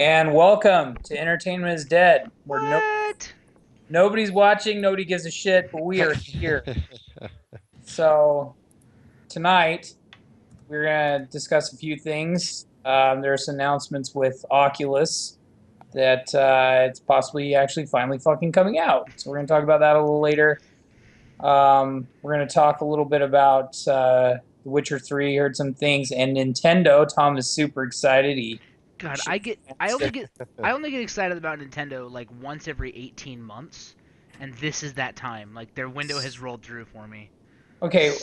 And welcome to Entertainment is Dead, where What? nobody's watching, nobody gives a shit, but we are here. So tonight we're gonna discuss a few things. There's announcements with Oculus that it's possibly actually finally fucking coming out. So we're gonna talk about that a little later. We're gonna talk a little bit about The Witcher 3. Heard some things, and Nintendo. Tom is super excited. He God, shit I only get excited about Nintendo like once every 18 months, and this is that time. Like their window has rolled through for me. Okay,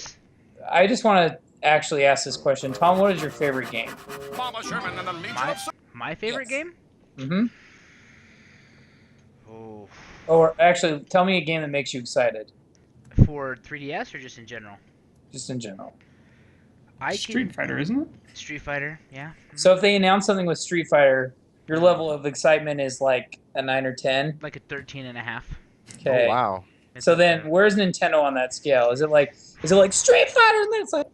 I just want to actually ask this question. Tom, what is your favorite game? Mama Sherman and a legion My of my favorite Yes. game? Mm-hmm. Oh, Or actually, tell me a game that makes you excited, for 3DS or just in general? just in general. I Street can Fighter, isn't it? Street Fighter, yeah. So if they announce something with Street Fighter, your level of excitement is like a 9 or 10. Like a 13 and a half. Oh Okay. wow. It's So up then there. where's Nintendo on that scale? Is it like Street Fighter and then it's like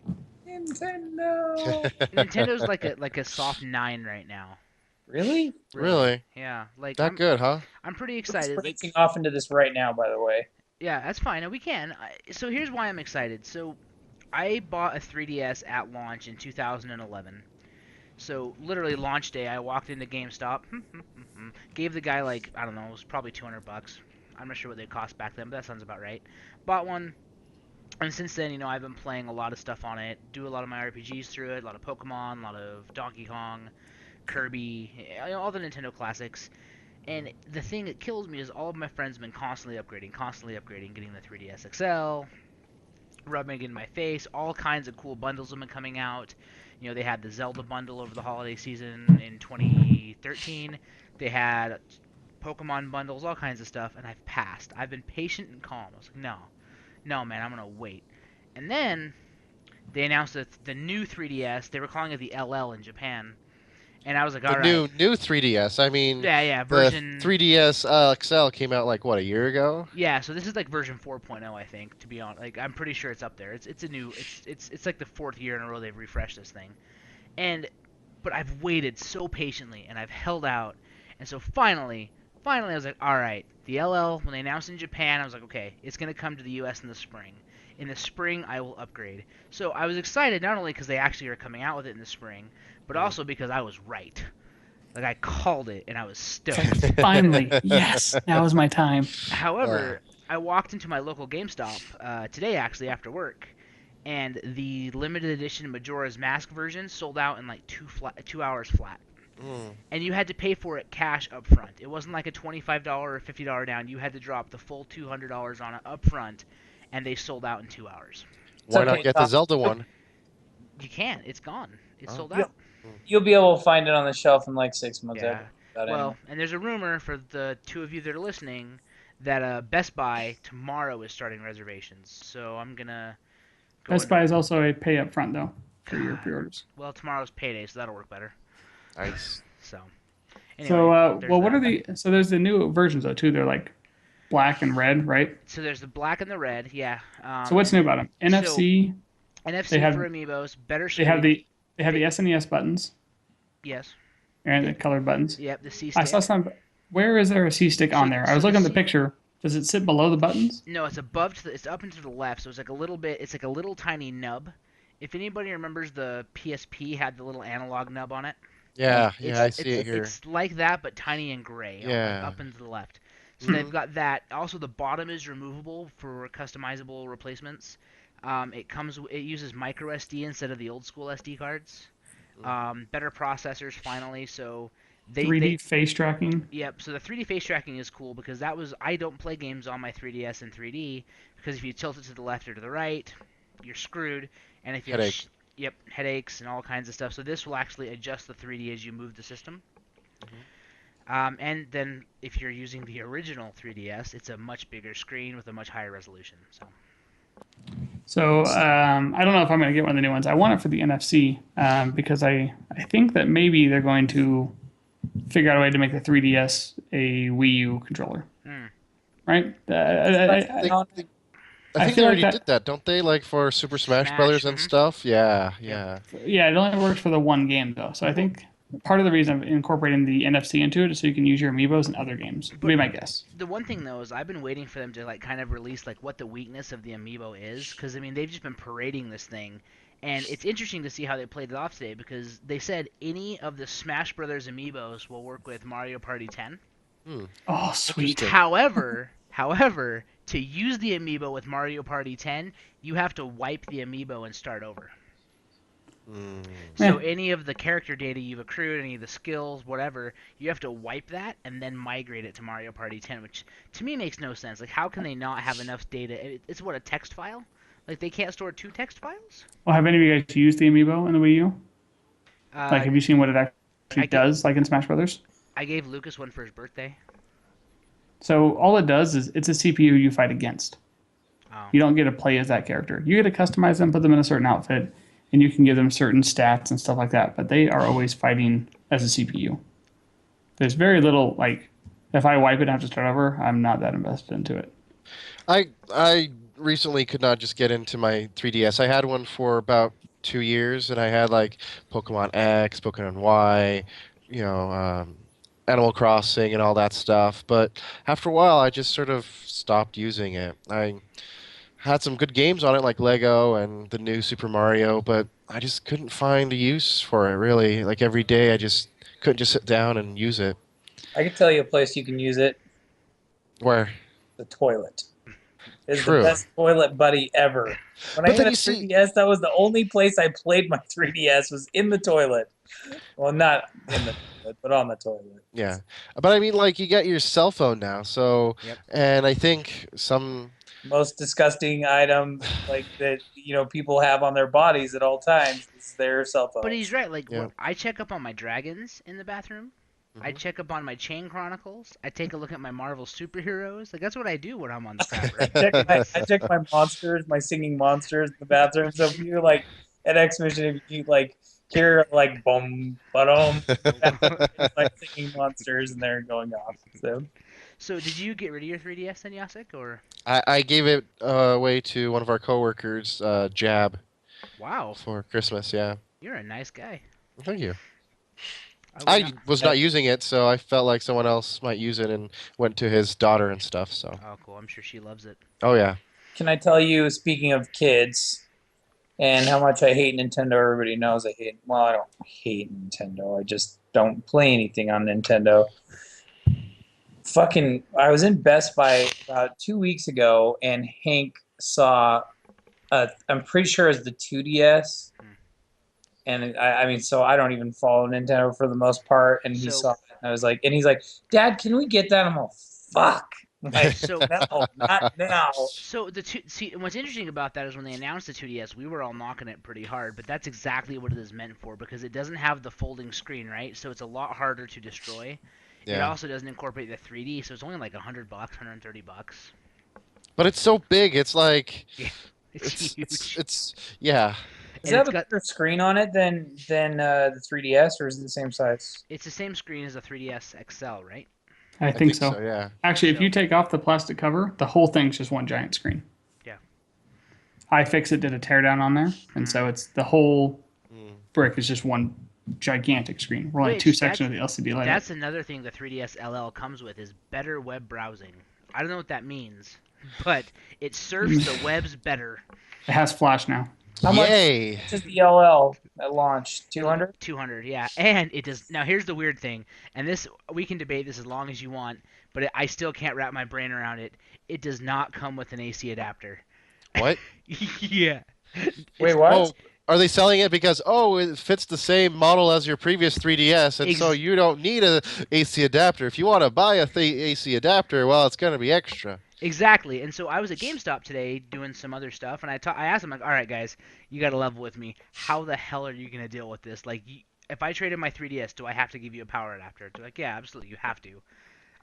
Nintendo? Nintendo's like a soft 9 right now. Really? Really? Yeah, like That good, huh? I'm pretty It's excited. Like branching off into this right now, by the way. yeah, that's fine. And we can. So here's why I'm excited. So I bought a 3DS at launch in 2011. So literally launch day, I walked into GameStop, gave the guy like I don't know, it was probably 200 bucks. I'm not sure what they cost back then, but that sounds about right. Bought one, and since then, I've been playing a lot of stuff on it. Do a lot of my RPGs through it, a lot of Pokemon, a lot of Donkey Kong, Kirby, all the Nintendo classics. And the thing that kills me is all of my friends have been constantly upgrading, getting the 3DS XL, rubbing it in my face. All kinds of cool bundles have been coming out. They had the Zelda bundle over the holiday season in 2013. They had Pokemon bundles, all kinds of stuff, and I've passed. I've been patient and calm. I was like, no, no, man, I'm gonna wait. And then they announced that the new 3DS. They were calling it the LL in Japan, and I was like, The all right, new 3DS. I mean, yeah, yeah, the version 3DS XL came out like what, a year ago? Yeah, so this is like version 4.0, I think. To be honest, like I'm pretty sure it's up there. It's a new. It's like the fourth year in a row they've refreshed this thing, and but I've waited so patiently and I've held out, and so finally I was like, all right, the LL when they announced in Japan, I was like, okay, it's gonna come to the U.S. in the spring. In the spring, I will upgrade. So I was excited not only because they actually are coming out with it in the spring, but also because I was right. Like I called it and I was It's like, stoked. finally, yes, now is my time. However, I walked into my local GameStop today, actually, after work, and the limited edition Majora's Mask version sold out in like 2 hours flat. Mm. And you had to pay for it cash up front. It wasn't like a $25 or $50 down. You had to drop the full $200 on it up front, and they sold out in 2 hours. It's Why okay, not get the Tom. Zelda one? You can't. It's gone. It's Oh. sold You'll, out. you'll be able to find it on the shelf in like 6 months. Yeah. About Well, anyway. and there's a rumor for the two of you that are listening that Best Buy tomorrow is starting reservations. So I'm gonna go Best into Buy is also a pay up front though for your God. pre-orders. Well, tomorrow's payday, so that'll work better. Nice. So, So, anyway, there's well, that. what are the? So there's the new versions though too. They're like black and red, right? So there's the black and the red, yeah. So what's new about them? So NFC. They NFC have for Amiibos, better they have screen. the SNES buttons Yes. and the colored buttons. Yep, the C I stick. saw some. Where is there a C stick on So- there? I so was the looking at the C- picture. Does it sit below the buttons? No, it's above to the, it's up and to the left, so it's like a little bit. It's like a little tiny nub. If anybody remembers, the PSP had the little analog nub on it. Yeah, It's yeah, I see it here. it's like that, but tiny and gray, like Yeah. up and to the left. So they've got that. Also, the bottom is removable for customizable replacements. It uses micro SD instead of the old school SD cards. Better processors finally. So 3D face tracking. yep. So the 3D face tracking is cool because I don't play games on my 3DS in 3D because if you tilt it to the left or to the right, you're screwed. And if you have Headache. yep, headaches and all kinds of stuff. So this will actually adjust the 3D as you move the system. And then if you're using the original 3DS, it's a much bigger screen with a much higher resolution. So I don't know if I'm going to get one of the new ones. I want it for the NFC because I think that maybe they're going to figure out a way to make the 3DS a Wii U controller. Mm. Right? I think they feel like already that- did that, don't they? Like for Super Smash Smash, Brothers and mhm. stuff. Yeah, yeah. Yeah, it only works for the one game though. So I think part of the reason I'm incorporating the NFC into it is so you can use your amiibos in other games. Would be my guess. The one thing though is I've been waiting for them to like kind of release like what the weakness of the amiibo is, because I mean they've just been parading this thing, and it's interesting to see how they played it off today because they said any of the Smash Brothers amiibos will work with Mario Party 10. Oh, sweet. Interesting. However, to use the amiibo with Mario Party 10, you have to wipe the amiibo and start over. So any of the character data you've accrued, any of the skills, whatever, you have to wipe that and then migrate it to Mario Party 10, which to me makes no sense. Like, how can they not have enough data? It's what, a text file? Like, they can't store 2 text files? Well, have any of you guys used the amiibo in the Wii U? Like, Uh, have you seen what it actually I get- does, like in Smash Brothers? I gave Lucas one for his birthday. So all it does is it's a CPU you fight against. Oh. You don't get to play as that character. You get to customize them, put them in a certain outfit, and you can give them certain stats and stuff like that. But they are always fighting as a CPU. There's very little, like, if I wipe it and have to start over, I'm not that invested into it. I recently could not just get into my 3DS. I had one for about 2 years, and I had like Pokemon X, Pokemon Y, you know, Animal Crossing, and all that stuff. But after a while, I just sort of stopped using it. I had some good games on it, like Lego and the new Super Mario, but I just couldn't find a use for it. Really, like every day, I just couldn't just sit down and use it. I can tell you a place you can use it: Where? the toilet. It's True. the best toilet buddy ever. When But I then had a you see- 3DS, that was the only place I played my 3DS was in the toilet. Well, not in the toilet, but on the toilet. Yeah, but I mean, like you got your cell phone now, so Yep. and I think some. Most disgusting item like that people have on their bodies at all times is their cell phone. But he's right. Like, Yeah. when I check up on my dragons in the bathroom, I Mhm. check up on my Chain Chronicles. I take a look at my Marvel superheroes. Like, that's what I do when I'm on the crap. I check my monsters, my singing monsters in the bathroom. So if you're like at Exhibition, if you like hear like boom, ba-dum, it's like singing monsters and they're going off. So So, did you get rid of your 3DS then, Jacek, or? I gave it away to one of our coworkers, Jab, Wow, for Christmas. Yeah, you're a nice guy. thank you. would I not- was not using it, so I felt like someone else might use it, and went to his daughter and stuff. So, Oh, cool. I'm sure she loves it. oh yeah, can I tell you, speaking of kids and how much I hate Nintendo, everybody knows I hate. Well, I don't hate Nintendo. I just don't play anything on Nintendo. I was in Best Buy about 2 weeks ago, and Hank saw, I'm pretty sure it's the 2DS. And I mean, so I don't even follow Nintendo for the most part. And he So- saw it, and I was like, and he's like, Dad, can we get that? I'm all, fuck. I'm like, So, no, not now. so see, what's interesting about that is when they announced the 2DS, we were all knocking it pretty hard, but that's exactly what it is meant for because it doesn't have the folding screen, right? So it's a lot harder to destroy. It yeah. also doesn't incorporate the 3D, so it's only like $100, $130. But it's so big. It's like It's huge. it's yeah. Does And it have it's a got- bigger screen on it than the 3DS, or is it the same size? It's the same screen as a 3DS XL, right? I think so. Yeah. Actually, if So- you take off the plastic cover, the whole thing's just one giant screen. Yeah. iFixit did a teardown on there, and so it's the whole Mm. brick is just one gigantic screen. We're only Which, two sections of the LCD light. That's another thing the 3DS LL comes with is better web browsing. I don't know what that means, but it surfs the webs better. It has Flash now. How much Yay! is the LL at launch? 200? 200, yeah. And it does. Now here's the weird thing, and this we can debate this as long as you want, but I still can't wrap my brain around it. It does not come with an AC adapter. What? Yeah. Wait, what? Oh, are they selling it because it fits the same model as your previous 3DS, and so Ex- you don't need a AC adapter? If you want to buy a AC adapter, well, it's going to be extra. Exactly. And so I was at GameStop today doing some other stuff, and I asked them, like, all right, guys, you got to level with me. How the hell are you going to deal with this? Like, if I trade in my 3DS, do I have to give you a power adapter? They're like, yeah, absolutely, you have to.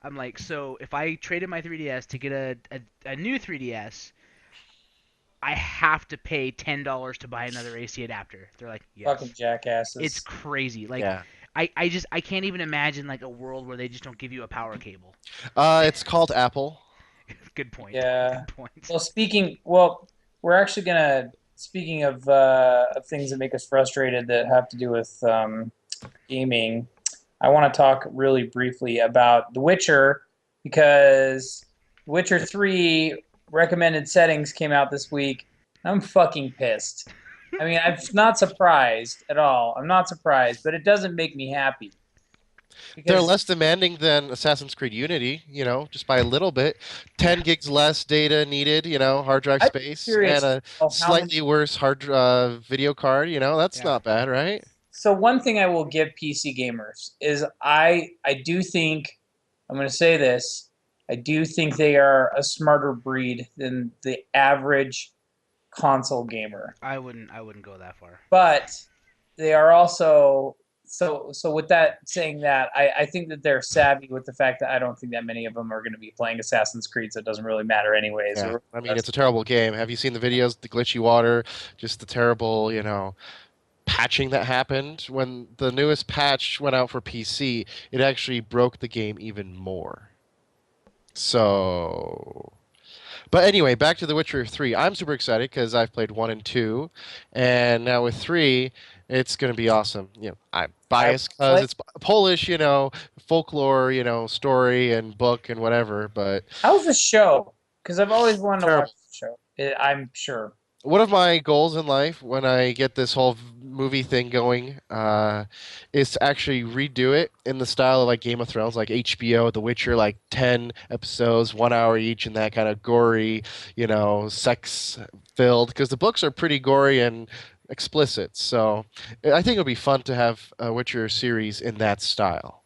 I'm like, so if I trade in my 3DS to get a new 3DS, I have to pay $10 to buy another AC adapter. They're like, yes. Fucking jackasses. It's crazy. Like, Yeah. I can't even imagine, like, a world where they just don't give you a power cable. It's called Apple. Good point. Yeah. Good point. We're actually gonna, speaking of things that make us frustrated that have to do with gaming, I want to talk really briefly about The Witcher because The Witcher 3 recommended settings came out this week. I'm fucking pissed. I mean, I'm not surprised at all. I'm not surprised, but it doesn't make me happy They're because less demanding than Assassin's Creed Unity, just by a little bit. 10 gigs less data needed, hard drive I'm space, and curious a how many. slightly worse video card. That's Yeah. not bad, right? So one thing I will give PC gamers is I do think I'm going to say this. I do think they are a smarter breed than the average console gamer. I wouldn't go that far. But they are also so with that saying that I think that they're savvy with the fact that I don't think that many of them are going to be playing Assassin's Creed, so it doesn't really matter anyways. Yeah. I mean, it's a terrible game. Have you seen the videos, the glitchy water, just the terrible, patching that happened? When the newest patch went out for PC, it actually broke the game even more. So, but anyway, back to The Witcher 3. I'm super excited because I've played 1 and 2, and now with 3, it's going to be awesome. I'm biased because it's Polish, folklore, story and book and whatever, but How's the show? Because I've always wanted to watch terrible. the show. I'm sure. One of my goals in life when I get this whole movie thing going is to actually redo it in the style of like Game of Thrones, like HBO, The Witcher, like 10 episodes, 1 hour each, and that kind of gory, sex filled. Because the books are pretty gory and explicit. So I think it'll be fun to have a Witcher series in that style.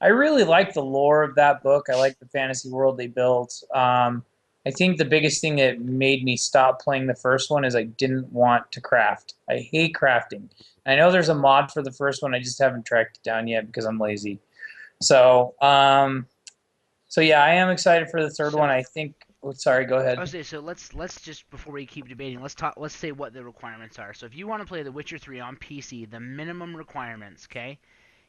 I really like the lore of that book. I like the fantasy world they built. I think the biggest thing that made me stop playing the first one is I didn't want to craft. I hate crafting. I know there's a mod for the first one. I just haven't tracked it down yet because I'm lazy. So, so yeah, I am excited for the third one. I think. Oh, sorry, go ahead. Okay, so let's just before we keep debating, let's say what the requirements are. So if you want to play The Witcher 3 on PC, the minimum requirements, okay?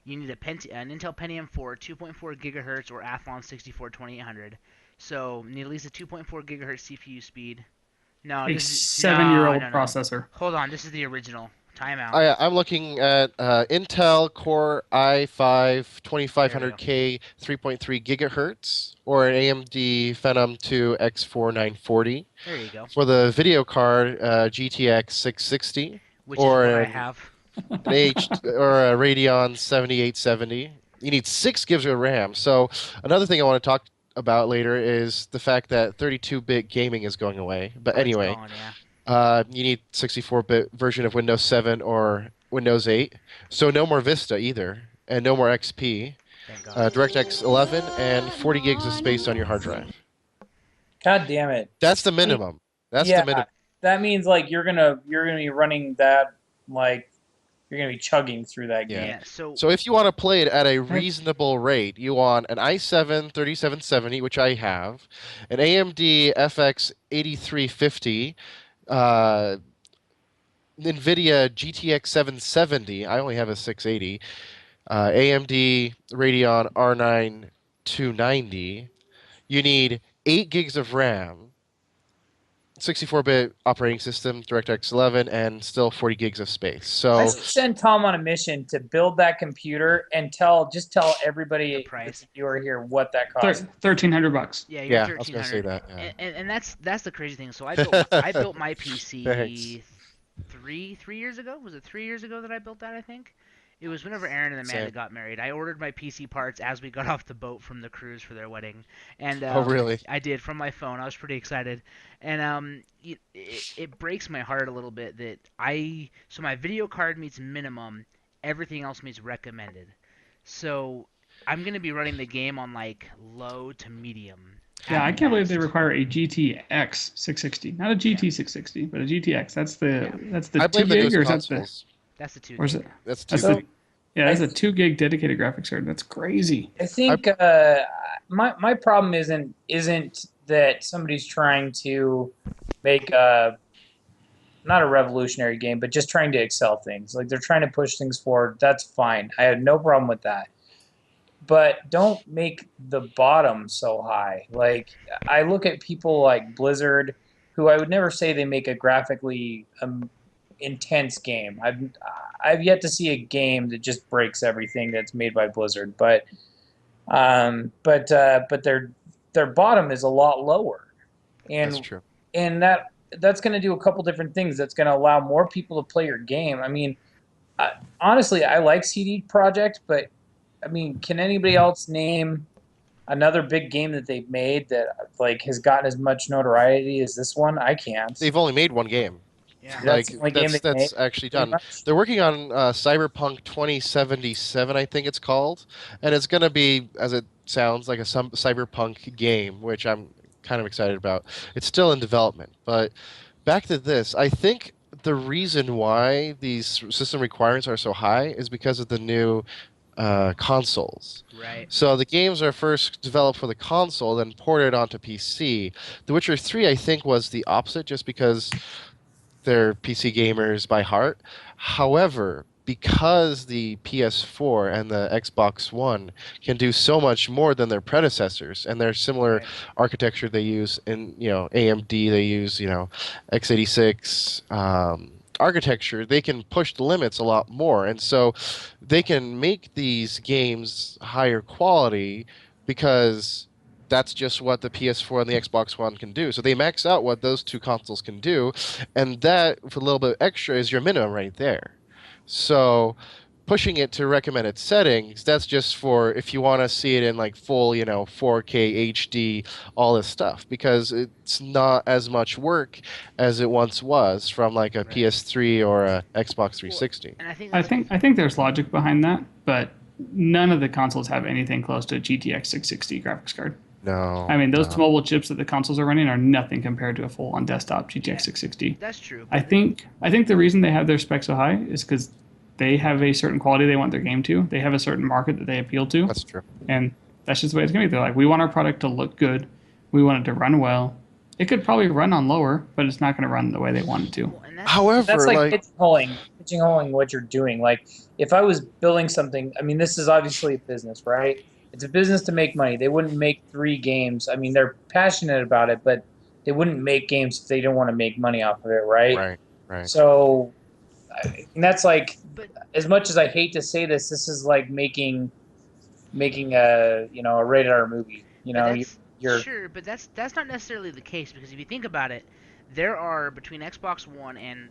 You need an Intel Pentium 4, 2.4 gigahertz, or Athlon 642800. So you need at least a 2.4 gigahertz CPU speed. No, A this is 7-year-old no. processor. Hold on, this is the original. Timeout. I'm looking at Intel Core i5 2500K 3.3 gigahertz or an AMD Phenom 2 X4940. There you go. For the video card, GTX 660 Which or is what I have. an or a Radeon 7870. You need 6 gigs of RAM. So another thing I want to talk about later is the fact that 32-bit gaming is going away. But Oh, it's anyway. gone, yeah. You need 64-bit version of Windows 7 or Windows 8. So no more Vista either, and no more XP. Thank God. DirectX 11 and 40 gigs of space on your hard drive. God damn it. That's the minimum. That's yeah, the minimum. that means like you're gonna be running that like you're gonna be chugging through that game. Yeah. So if you want to play it at a reasonable rate, you want an i7 3770, which I have, an AMD FX 8350. NVIDIA GTX 770. I only have a 680. AMD Radeon R9 290. You need 8 gigs of RAM, 64-bit operating system, DirectX 11, and still 40 gigs of space. So I should send Tom on a mission to build that computer and tell everybody price. you are here what that costs. $1,300. Yeah, yeah, I you're was gonna say that. Yeah. And that's the crazy thing. So I built my PC Thanks. three years ago. Was it 3 years ago that I built that? I think it was whenever Aaron and Amanda Same. got married. I ordered my PC parts as we got off the boat from the cruise for their wedding, and Oh, really? I did from my phone. I was pretty excited, and it breaks my heart a little bit that so my video card meets minimum, everything else meets recommended. So I'm gonna be running the game on like low to medium. Yeah, I at can't believe they best. require a GTX 660, not a GT 660, but a GTX. That's the I 2 blame the gig, newest or is that the consoles. That's the 2 or is gig. it? That's That's too. So- Yeah, that's a 2 gig dedicated graphics card. That's crazy. I think my problem isn't that somebody's trying to make not a revolutionary game, but just trying to excel things. Like they're trying to push things forward. That's fine. I have no problem with that. But don't make the bottom so high. Like I look at people like Blizzard, who I would never say they make a graphically intense game. I've yet to see a game that just breaks everything that's made by Blizzard, but their bottom is a lot lower, That's and true. and that's going to do a couple different things. That's going to allow more people to play your game. I mean, honestly, I like CD Projekt, but I mean, can anybody else name another big game that they've made that like has gotten as much notoriety as this one? I can't. They've only made one game. Yeah. That's Like the only game they made, that's actually pretty done. much. They're working on Cyberpunk 2077, I think it's called, and it's gonna be, as it sounds, like a some cyberpunk game, which I'm kind of excited about. It's still in development, but back to this, I think the reason why these system requirements are so high is because of the new consoles. Right. So the games are first developed for the console, then ported onto PC. The Witcher 3, I think, was the opposite, just because they're PC gamers by heart. However, because the PS4 and the Xbox One can do so much more than their predecessors, and their similar Right. architecture they use in, AMD, they use, x86 architecture, they can push the limits a lot more, and so they can make these games higher quality because that's just what the PS4 and the Xbox One can do. So they max out what those two consoles can do, and that, for a little bit extra, is your minimum right there. So pushing it to recommended settings, that's just for if you want to see it in like full, 4K HD, all this stuff, because it's not as much work as it once was from like a Right. PS3 or a Xbox Well, 360. and I think I that's think I think there's logic behind that, but none of the consoles have anything close to a GTX 660 graphics card. No, I mean, those no. mobile chips that the consoles are running are nothing compared to a full-on desktop GTX 660. that's true. I But think the reason they have their specs so high is because they have a certain quality they want their game to. They have a certain market that they appeal to, That's true. and that's just the way it's gonna be. They're like, we want our product to look good, we want it to run well. It could probably run on lower, but it's not going to run the way they want it to. well, and that's However, That's like like, pigeonholing what you're doing. Like if I was building something, I mean, this is obviously a business, right? It's a business to make money. They wouldn't make three games. I mean, they're passionate about it, but they wouldn't make games if they don't want to make money off of it, right? right, right. So, and that's like, but as much as I hate to say this, this is like making a rated R movie. but that's You're sure, but that's not necessarily the case because if you think about it, there are between Xbox One and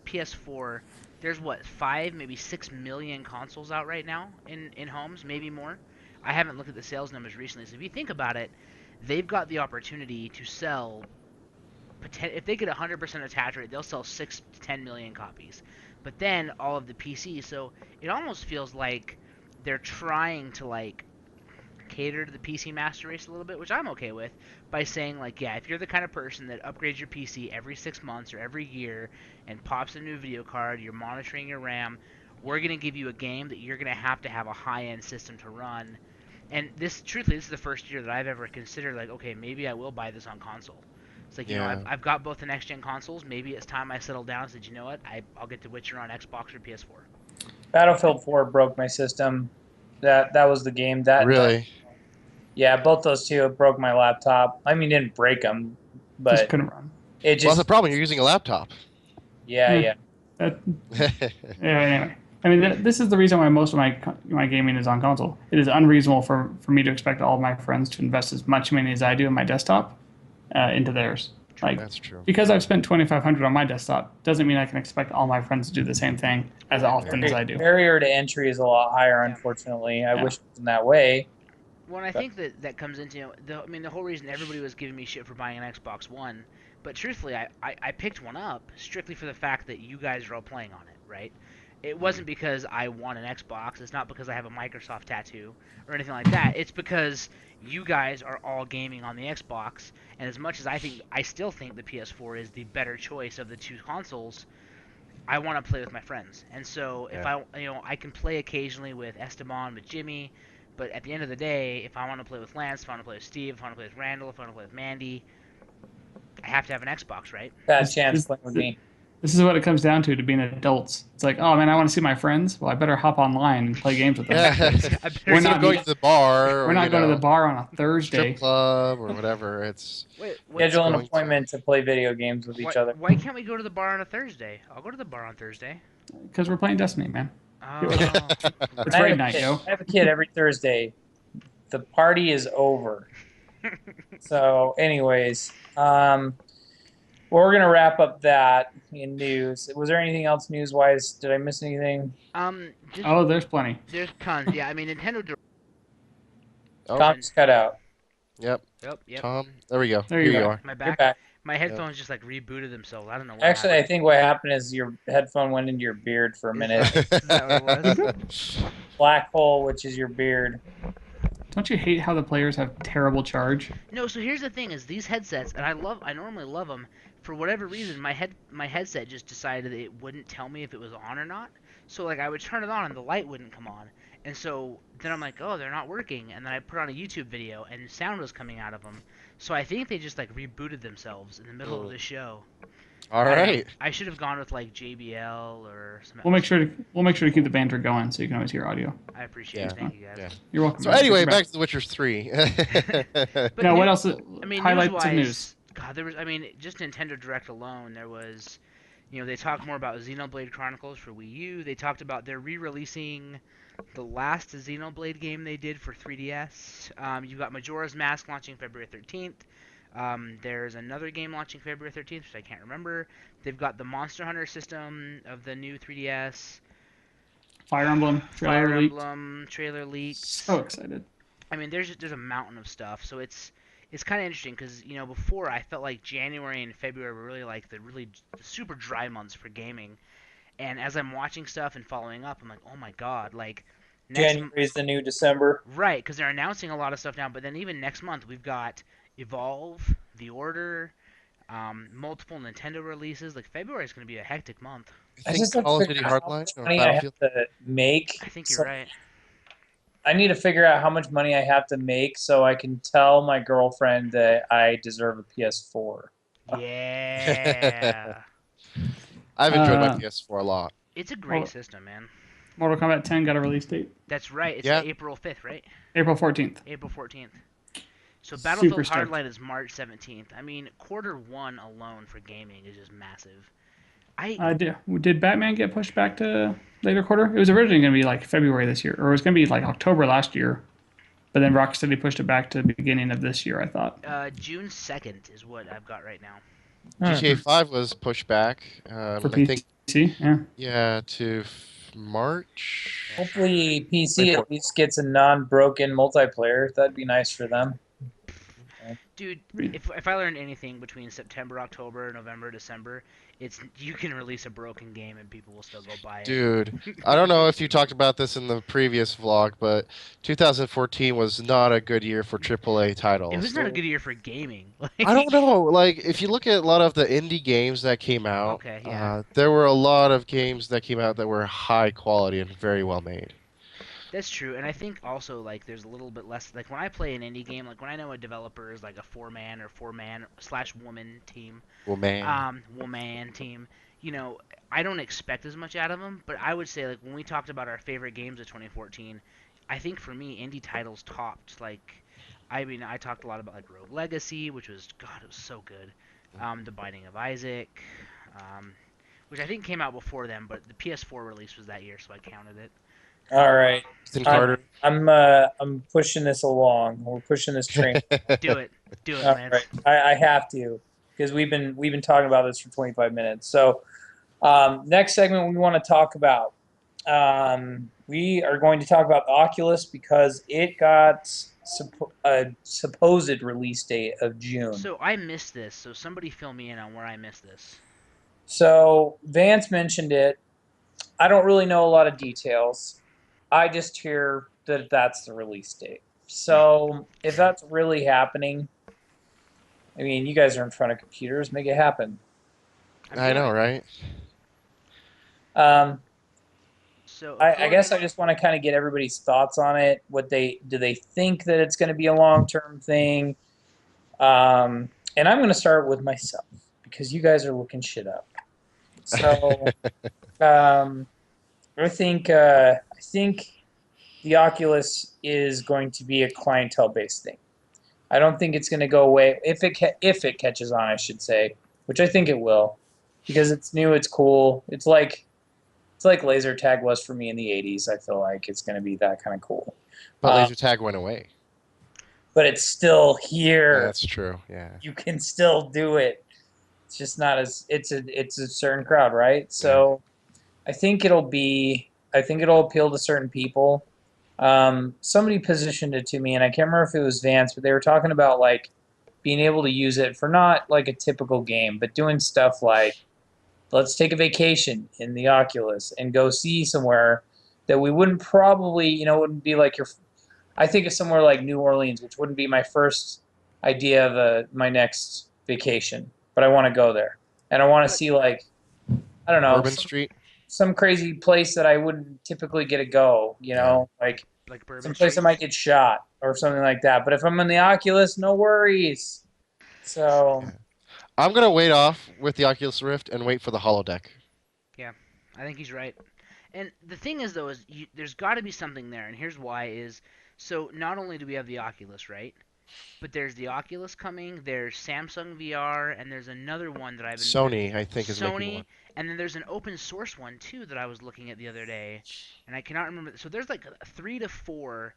PS4, there's what 5, maybe 6 million consoles out right now in homes, maybe more. I haven't looked at the sales numbers recently, so if you think about it, they've got the opportunity to sell. If they get 100% attach rate, they'll sell 6 to 10 million copies. But then all of the PCs, so it almost feels like they're trying to like cater to the PC master race a little bit, which I'm okay with, by saying like, yeah, if you're the kind of person that upgrades your PC every 6 months or every year and pops a new video card, you're monitoring your RAM, we're gonna give you a game that you're gonna have to have a high-end system to run. And truthfully, this is the first year that I've ever considered like, okay, maybe I will buy this on console. It's like, Yeah. I've got both the next gen consoles. Maybe it's time I settle down and said, you know what, I'll get The Witcher on Xbox or PS4. Battlefield 4 broke my system. That was the game Really? yeah, both those two broke my laptop. I mean, didn't break them, Just but couldn't run. it Well, that's the just problem. You're using a laptop. yeah, Yeah. yeah. That, yeah, anyway, I mean, this is the reason why most of my gaming is on console. It is unreasonable for me to expect all of my friends to invest as much money as I do in my desktop into theirs. Like, That's true. because I've spent 2,500 on my desktop doesn't mean I can expect all my friends to do the same thing as often as I do. Barrier to entry is a lot higher, Yeah. unfortunately. I Yeah. wish it wasn't that way. Well, and I think that comes into, I mean, the whole reason everybody was giving me shit for buying an Xbox One, but truthfully, I picked one up strictly for the fact that you guys are all playing on it, right? It wasn't because I want an Xbox. It's not because I have a Microsoft tattoo or anything like that. It's because you guys are all gaming on the Xbox, and as much as I still think the PS4 is the better choice of the two consoles, I want to play with my friends. And so if I can play occasionally with Esteban, with Jimmy, but at the end of the day, if I want to play with Lance, if I want to play with Steve, if I want to play with Randall, if I want to play with Mandy, I have to have an Xbox, right? Bad Is- chance is- playing with me. This is what it comes down to being adults. It's like, oh man, I want to see my friends. Well, I better hop online and play games with them. I better We're Instead not of going to the bar We're or, not going to the bar on a strip Thursday club or whatever, it's Wait, Schedule an going to- appointment to play video games with each other. why can't we go to the bar on a Thursday? I'll go to the bar on Thursday. because we're playing Destiny, man. Oh, It's I raid have, night, yo. I have a kid every Thursday. The party is over. So, anyways, well, we're gonna wrap up that in news. Was there anything else news-wise? Did I miss anything? just, Oh, there's plenty. there's tons. Yeah, I mean Nintendo. Oh, Comms cut out. yep. Yep. Tom, there we go. There Here you you go. are. My You're back. back. My headphones just like rebooted themselves. I don't know what Actually, I happened. think what happened is your headphone went into your beard for a minute. Is that what it was? Black hole, which is your beard. Don't you hate how the players have terrible charge? No, so here's the thing: is these headsets, and I normally love them. For whatever reason, my headset just decided that it wouldn't tell me if it was on or not. So like I would turn it on and the light wouldn't come on, and so then I'm like, oh, they're not working. And then I put on a YouTube video and sound was coming out of them. So I think they just like rebooted themselves in the middle of the show. All right. I should have gone with like JBL or something. We'll make sure to keep the banter going so you can always hear audio. I appreciate it. Thank you guys. Yeah. You're welcome. So man. anyway, Welcome back to The Witcher 3. But Now, what new- else? I mean, Highlights of news-wise, news. God, there was. I mean, just Nintendo Direct alone, there was. They talked more about Xenoblade Chronicles for Wii U. They talked about they're re-releasing the last Xenoblade game they did for 3DS. You've got Majora's Mask launching February 13th. There's another game launching February 13th, which I can't remember. They've got the Monster Hunter system of the new 3DS. Fire Emblem trailer Fire leaked. Emblem trailer leaked. So excited. I mean, there's a mountain of stuff, so it's kind of interesting because before I felt like January and February were really like the super dry months for gaming, and as I'm watching stuff and following up, I'm like, oh my god, like January is the new December. right, because they're announcing a lot of stuff now, but then even next month we've got Evolve, The Order, multiple Nintendo releases. Like February is going to be a hectic month. I I think just have to Call of figure Duty out how Hardline much or money I have Battlefield. to make. I think you're So right. I need to figure out how much money I have to make so I can tell my girlfriend that I deserve a PS4. Yeah, I've enjoyed my Uh, PS4 a lot. it's a great Well- system, man. Mortal Kombat 10 got a release date, That's right. It's Yeah. April 5th, right? April 14th. April 14th. So Super Battlefield stoked. Hardline is March 17th. I mean, quarter one alone for gaming is just massive. Did Batman get pushed back to later quarter? It was originally going to be like February this year, or it was going to be like October last year, but then Rocksteady pushed it back to the beginning of this year. I thought. June 2nd is what I've got right now. GTA 5 was pushed back. For I think, PC, yeah. to March. Hopefully, PC at least gets a non-broken multiplayer. That'd be nice for them. Dude, if I learned anything between September, October, November, December, it's you can release a broken game and people will still go buy it. Dude, I don't know if you talked about this in the previous vlog, but 2014 was not a good year for AAA titles. It was not a good year for gaming. Like, I don't know. Like, if you look at a lot of the indie games that came out, Okay, yeah. there were a lot of games that came out that were high quality and very well made. That's true, and I think also like there's a little bit less like when I play an indie game, like when I know a developer is like a four-man or four-man/woman team, Well, man. woman team, I don't expect as much out of them, but I would say like when we talked about our favorite games of 2014, I think for me indie titles topped like I mean I talked a lot about like Rogue Legacy, which was God, it was so good. The Binding of Isaac, which I think came out before them, but the PS4 release was that year, so I counted it. All right, Ethan Carter. I'm pushing this along. We're pushing this train. Do it, All Lance. right, I have to because we've been talking about this for 25 minutes. So, next segment we want to talk about. We are going to talk about the Oculus because it got a supposed release date of June. So I missed this. So somebody fill me in on where I missed this. So Vance mentioned it. I don't really know a lot of details. I just hear that that's the release date. So if that's really happening, I mean, you guys are in front of computers. Make it happen. I know, right? So I guess I just want to kind of get everybody's thoughts on it. Do they think that it's going to be a long-term thing? And I'm going to start with myself because you guys are looking shit up. So um, I think the Oculus is going to be a clientele based thing. I don't think it's going to go away if it catches on, I should say, which I think it will, because it's new, it's cool. It's like laser tag was for me in the '80s. I feel like it's going to be that kind of cool. But laser tag went away. But it's still here. That's true. Yeah. You can still do it. It's just not as it's a certain crowd, right? So I think it'll appeal to certain people. Somebody positioned it to me, and I can't remember if it was Vance, but they were talking about like being able to use it for not like a typical game, but doing stuff like let's take a vacation in the Oculus and go see somewhere that we wouldn't probably, wouldn't be like your. I think of somewhere like New Orleans, which wouldn't be my first idea of my next vacation, but I want to go there, and I want to see like I don't know Bourbon Street. some crazy place that I wouldn't typically get to go, like Like Bourbon some place Street. I might get shot or something like that. But if I'm in the Oculus, no worries. So I'm gonna wait off with the Oculus Rift and wait for the holodeck. Yeah, I think he's right. And the thing is, though, is there's got to be something there, and here's why: is so not only do we have the Oculus, right? But there's the Oculus coming. There's Samsung VR, and there's another one that I've been Sony, I think, is making Sony, one. and then there's an open source one too that I was looking at the other day, and I cannot remember. So there's like 3 to 4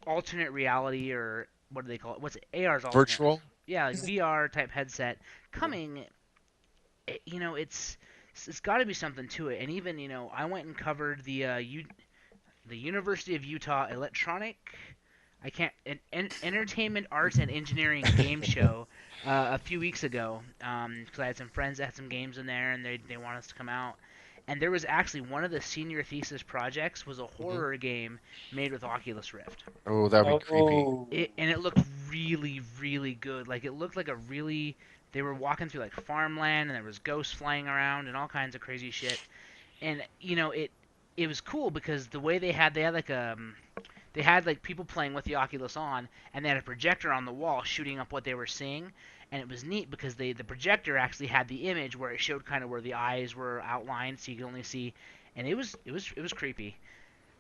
alternate reality, or what do they call it? What's it? AR's alternate. Virtual. Yeah, like VR type headset coming. It's got to be something to it. And even I went and covered the University of Utah Electronic. I can't Entertainment Arts and Engineering game show a few weeks ago because I had some friends that had some games in there and they want us to come out. And there was actually one of the senior thesis projects was a horror game made with Oculus Rift. Oh, that'd be creepy. And it looked really, really good. Like it looked like they were walking through like farmland and there was ghosts flying around and all kinds of crazy shit. And it was cool because the way they had like people playing with the Oculus on, and they had a projector on the wall shooting up what they were seeing. And it was neat because the projector actually had the image where it showed kind of where the eyes were outlined, so you could only see, and it was creepy.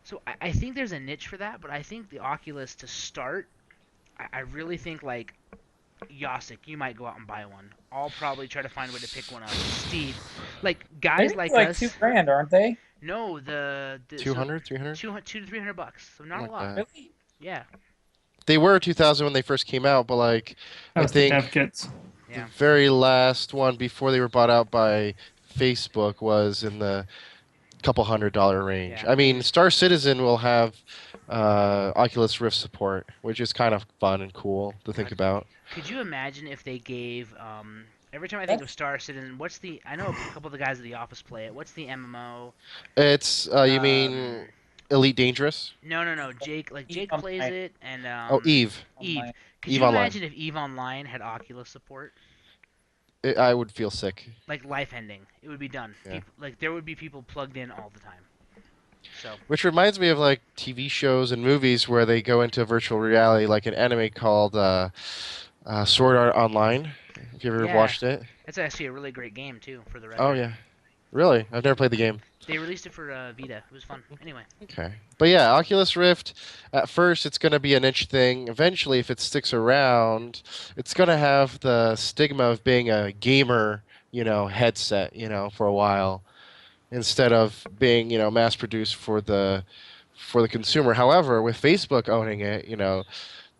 So I think there's a niche for that, but I think the Oculus to start, I really think like Jacek, you might go out and buy one. I'll probably try to find a way to pick one up. Steve, like guys maybe like like us. $2,000, aren't they? No, the 200, 300. 200 to $300, so not Like a lot. that. Really? Yeah, They were 2000 when they first came out, but like That I was the think dev kits. yeah. the very last one before they were bought out by Facebook was in the couple $100 range. Yeah. I mean, Star Citizen will have Oculus Rift support, which is kind of fun and cool to think about. Could you imagine if they gave every time I think of Star Citizen, I know a couple of the guys at the office play it. What's the MMO? It's you mean Elite Dangerous? No. Jake Eve plays Online. it, and Oh, Eve. Eve. Online. Could Eve you Online. imagine if Eve Online had Oculus support? I would feel sick. Like life ending, it would be done. Yeah. Like there would be people plugged in all the time. So Which reminds me of like TV shows and movies where they go into virtual reality, like an anime called Sword Art Online. If you ever Yeah. watched it. that's actually a really great game too, for the record. Oh yeah, really? I've never played the game. They released it for Vita. It was fun. Anyway. Okay, but yeah, Oculus Rift. At first, it's going to be a niche thing. Eventually, if it sticks around, it's going to have the stigma of being a gamer, headset, for a while, instead of being, mass produced for the consumer. However, with Facebook owning it,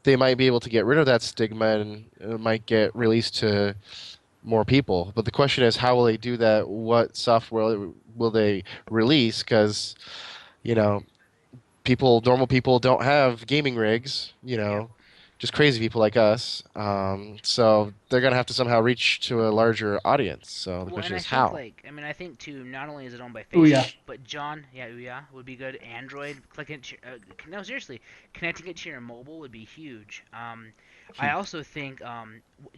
they might be able to get rid of that stigma and it might get released to more people. But the question is, how will they do that? What software will they release? Because, normal people don't have gaming rigs, just crazy people like us. So they're going to have to somehow reach to a larger audience. So the question And is I think, how? I think too, not only is it owned by Facebook, Ouya. but Ouya would be good. Android, no, seriously, connecting it to your mobile would be huge. I also think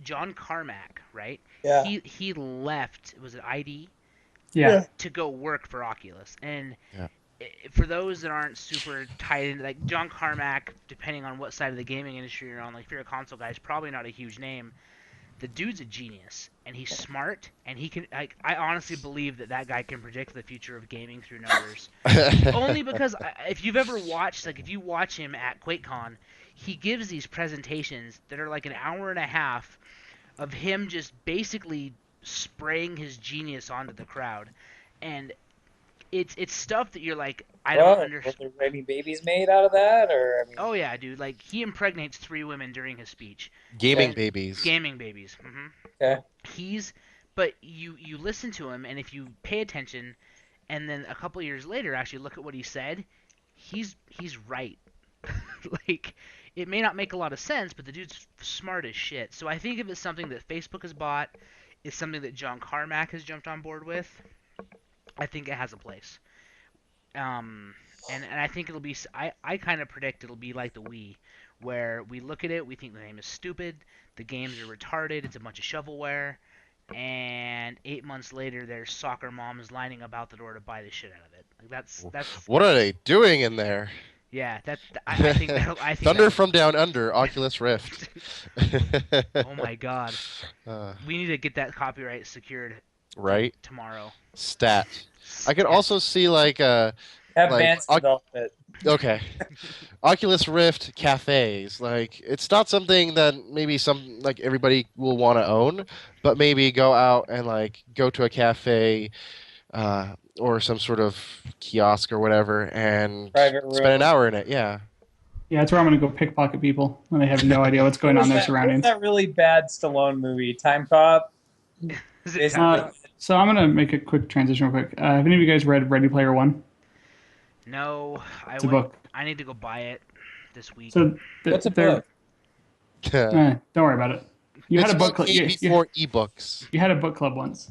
John Carmack, right? Yeah. He left, was it ID, Yeah. to go work for Oculus. And Yeah. for those that aren't super tied into, like John Carmack, depending on what side of the gaming industry you're on, like if you're a console guy, is probably not a huge name. The dude's a genius, and he's smart, and he can. I honestly believe that guy can predict the future of gaming through numbers. Only because if you've ever watched, like if you watch him at QuakeCon, he gives these presentations that are like an hour and a half of him just basically spraying his genius onto the crowd, and it's stuff that you're like, I don't Were understand. there any babies made out of that, or I mean, Oh yeah, dude! Like he impregnates 3 women during his speech. Gaming And babies. gaming babies. okay, He's, but you listen to him, and if you pay attention, and then a couple years later actually look at what he said, he's right. Like it may not make a lot of sense, but the dude's smart as shit. So I think if it's something that Facebook has bought, it's something that John Carmack has jumped on board with, I think it has a place. And I think it'll be. I kind of predict it'll be like the Wii, where we look at it, we think the name is stupid, the games are retarded, it's a bunch of shovelware, and 8 months later, there's soccer moms lining up out the door to buy the shit out of it. Like that's What are they doing in there? yeah. I think that'll. I think Thunder that'll, from Down Under, Oculus Rift. Oh my god, Uh, we need to get that copyright secured right? tomorrow. Stat. I could also see like have like Vance develop it. okay, Oculus Rift cafes. Like it's not something that maybe some like everybody will want to own, but maybe go out and like go to a cafe or some sort of kiosk or whatever and Private room. spend an hour in it. Yeah. Yeah, that's where I'm going to go pickpocket people when they have no idea what's going on in their surroundings. What's that really bad Stallone movie, Time Cop? Is it Basically, So I'm going to make a quick transition real quick. Have any of you guys read Ready Player One? No, It's a book. I need to go buy it this week. So what's a book? Don't worry about it. You had a book club. before ebooks. You had a book club once.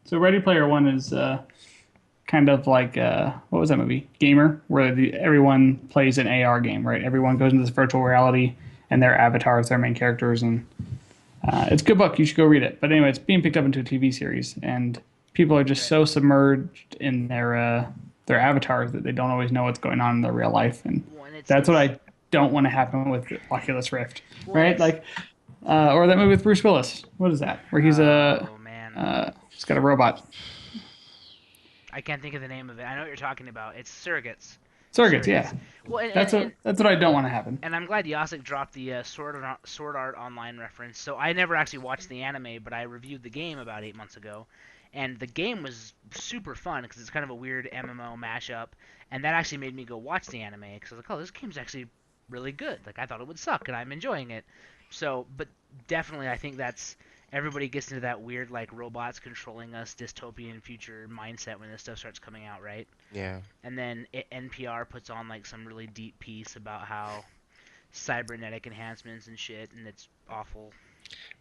So Ready Player One is kind of like what was that movie? Gamer, where everyone plays an AR game, right? Everyone goes into this virtual reality, and their avatars, their main characters, and it's a good book. You should go read it. But anyway, it's being picked up into a TV series, and people are just so submerged in their avatars that they don't always know what's going on in their real life, and that's what I don't want to happen with Oculus Rift, right? Like, or that movie with Bruce Willis. What is that? Where he's Oh man, he's got a robot. I can't think of the name of it. I know what you're talking about. It's Surrogates. Surrogates, yeah. Well, That's what I don't want to happen. and I'm glad Jacek dropped the Sword Art Online reference. So I never actually watched the anime, but I reviewed the game about 8 months ago, and the game was super fun because it's kind of a weird MMO mashup, and that actually made me go watch the anime because I was like, oh, this game's actually really good. Like I thought it would suck, and I'm enjoying it. So, but definitely, I think that's everybody gets into that weird like robots controlling us dystopian future mindset when this stuff starts coming out, right? Yeah. And then NPR puts on like some really deep piece about how cybernetic enhancements and shit, and it's awful.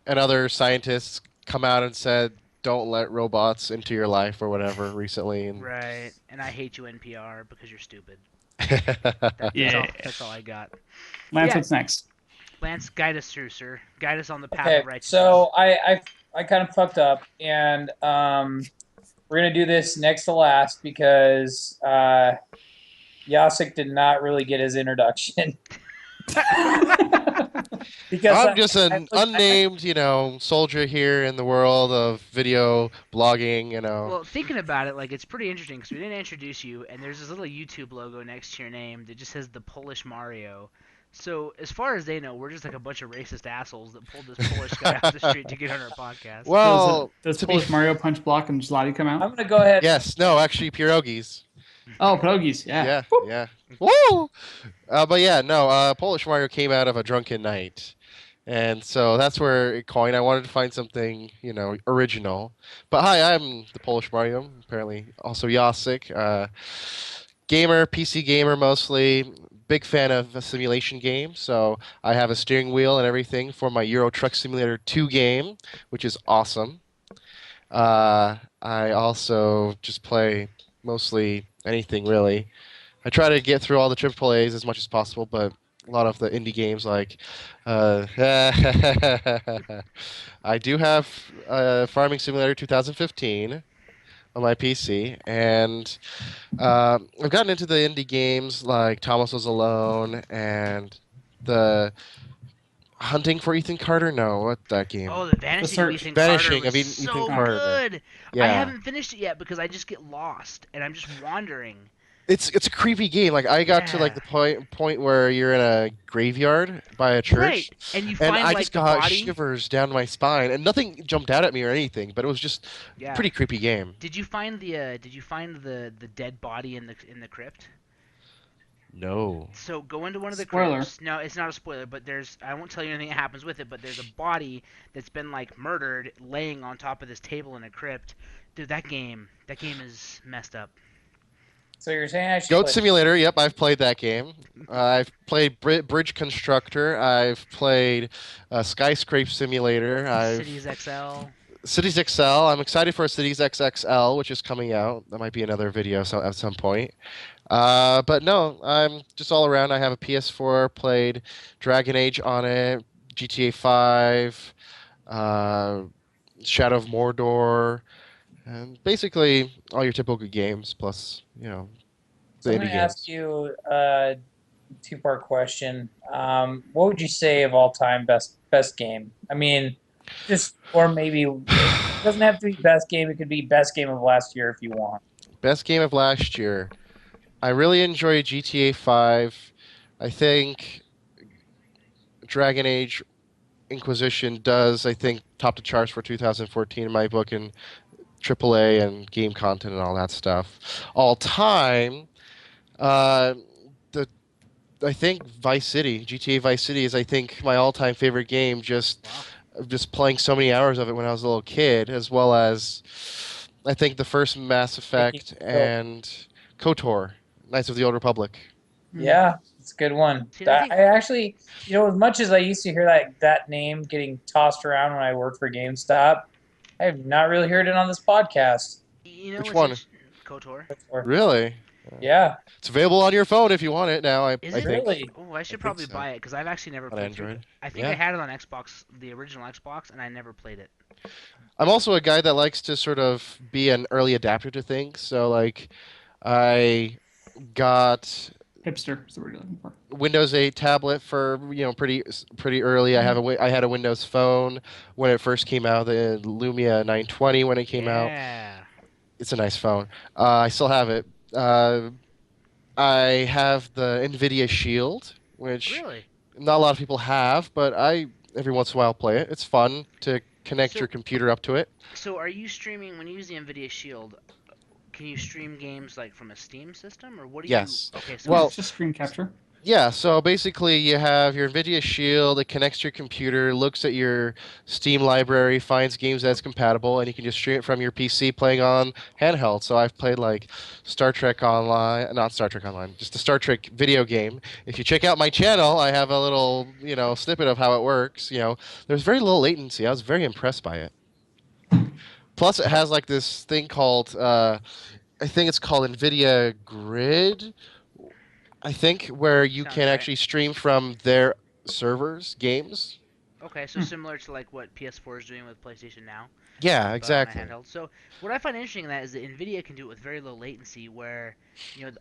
And other scientists come out and said, "Don't let robots into your life" or whatever recently. And... Right. And I hate you, NPR, because you're stupid. Yeah. That's all I got. Lance, Yeah. what's next? Lance, guide us through, sir. Guide us on the path Okay, of righteousness. so I kind of fucked up, and we're gonna do this next to last because Jacek did not really get his introduction. Because I'm just an unnamed, soldier here in the world of video blogging, Well, thinking about it, like it's pretty interesting because we didn't introduce you, and there's this little YouTube logo next to your name that just says the Polish Mario. So as far as they know, we're just like a bunch of racist assholes that pulled this Polish guy off the street to get on our podcast. Well, does to be Polish Mario Punch Block and Zlati come I'm out? gonna go ahead. yes, no, actually, pierogies. Oh, pierogies, yeah. Yeah. Woo! But yeah, no, Polish Mario came out of a drunken night. And so that's where it coined. I wanted to find something, original. But hi, I'm the Polish Mario, apparently also Jacek. Gamer, PC gamer mostly. Big fan of a simulation game, so I have a steering wheel and everything for my Euro Truck Simulator 2 game, which is awesome. I also just play mostly anything, really. I try to get through all the AAAs as much as possible, but a lot of the indie games, like... I do have Farming Simulator 2015 on my PC, and I've gotten into the indie games like Thomas Was Alone and the Hunting for Ethan Carter? No, what that game? Oh, the Vanishing of Search. Ethan Carter Vanishing was of Ethan so Carter. good. I Yeah. haven't finished it yet because I just get lost and I'm just wandering. It's a creepy game. Like I got to like Yeah. the point where you're in a graveyard by a church, Right. And you and find I just like the got body. shivers down my spine, and nothing jumped out at me or anything, but it was just a Yeah. pretty creepy game. Did you find the dead body in the crypt? No. So go into one of the Spoiler. crypts. No, it's not a spoiler, but there's I won't tell you anything that happens with it, but there's a body that's been like murdered laying on top of this table in a crypt. Dude, that game is messed up. So you're saying I should Goat play? Simulator. Yep, I've played that game. I've played Bridge Constructor. I've played Skyscrape Simulator. Cities XL. Cities XL. I'm excited for Cities XXL, which is coming out. That might be another video at some point. But no, I'm just all around. I have a PS4, played Dragon Age on it, GTA 5, uh, Shadow of Mordor, and basically all your typical games, plus, So the I'm indie going to ask games. you a two-part question. What would you say of all time best game? I mean, just or maybe it doesn't have to be best game. It could be best game of last year if you want. Best game of last year. I really enjoy GTA 5. I think Dragon Age Inquisition does, I think, top the charts for 2014 in my book in AAA and game content and all that stuff. All time, uh, the I think Vice City, GTA Vice City is I think my all-time favorite game. Wow. Just playing so many hours of it when I was a little kid, as well as I think the first Mass Mickey, Effect go. and KOTOR, Knights of the Old Republic. Hmm. Yeah, it's a good one. See, I think I actually, as much as I used to hear that name getting tossed around when I worked for GameStop, I have not really heard it on this podcast. you know Which what's one? interesting. KOTOR. Before. Really? Yeah, It's available on your phone if you want it now. I Is I it? think really. Oh, I I should think probably so. buy it because I've actually never On played through. Android. I think I Yeah. had it on Xbox, the original Xbox, and I never played it. I'm also a guy that likes to sort of be an early adapter to things. So like I got Hipster is the word you're looking for. Windows 8 tablet for pretty early. I had a Windows phone when it first came out, the Lumia 920 when it came out. Yeah. It's a nice phone. I still have it. I have the Nvidia Shield, which Really? not a lot of people have, but I every once in a while play it. It's fun to connect your So, computer up to it. so are you streaming when you use the Nvidia Shield? Can you stream games like from a Steam system, or what do you? Yes. Okay, so Yeah, Well, it's just screen capture. yeah, so basically you have your NVIDIA Shield, it connects to your computer, looks at your Steam library, finds games that's compatible, and you can just stream it from your PC playing on handheld. So I've played like Star Trek Online, not Star Trek Online, just a Star Trek video game. If you check out my channel, I have a little, snippet of how it works. There's very low latency. I was very impressed by it. Plus, it has like this thing called, I think it's called NVIDIA Grid, I think, where you sounds can right. actually stream from their servers games. Okay, so similar to like what PS4 is doing with PlayStation Now, Yeah, but on a exactly. handheld. So what I find interesting in that is that Nvidia can do it with very low latency. Where,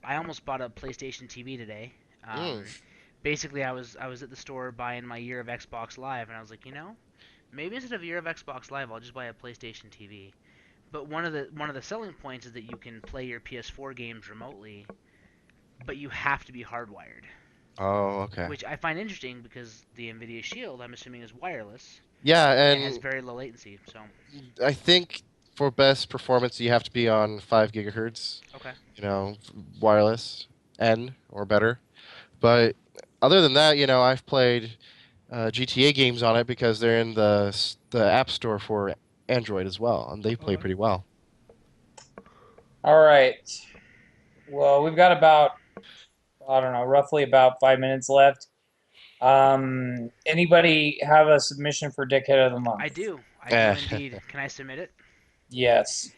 I almost bought a PlayStation TV today. Mm. Basically, I was at the store buying my year of Xbox Live, and I was like, maybe instead of a year of Xbox Live, I'll just buy a PlayStation TV. But one of the selling points is that you can play your PS4 games remotely, but you have to be hardwired, Oh, okay. which I find interesting because the Nvidia Shield, I'm assuming, is wireless Yeah, and it has and very low latency. So I think for best performance, you have to be on 5 gigahertz, okay, wireless, N or better. But other than that, I've played GTA games on it because they're in the App Store for Android as well, and they play okay. pretty well. All right. Well, we've got about, I don't know, roughly about 5 minutes left. Anybody have a submission for Dickhead of the Month? I do indeed. Can I submit it? Yes.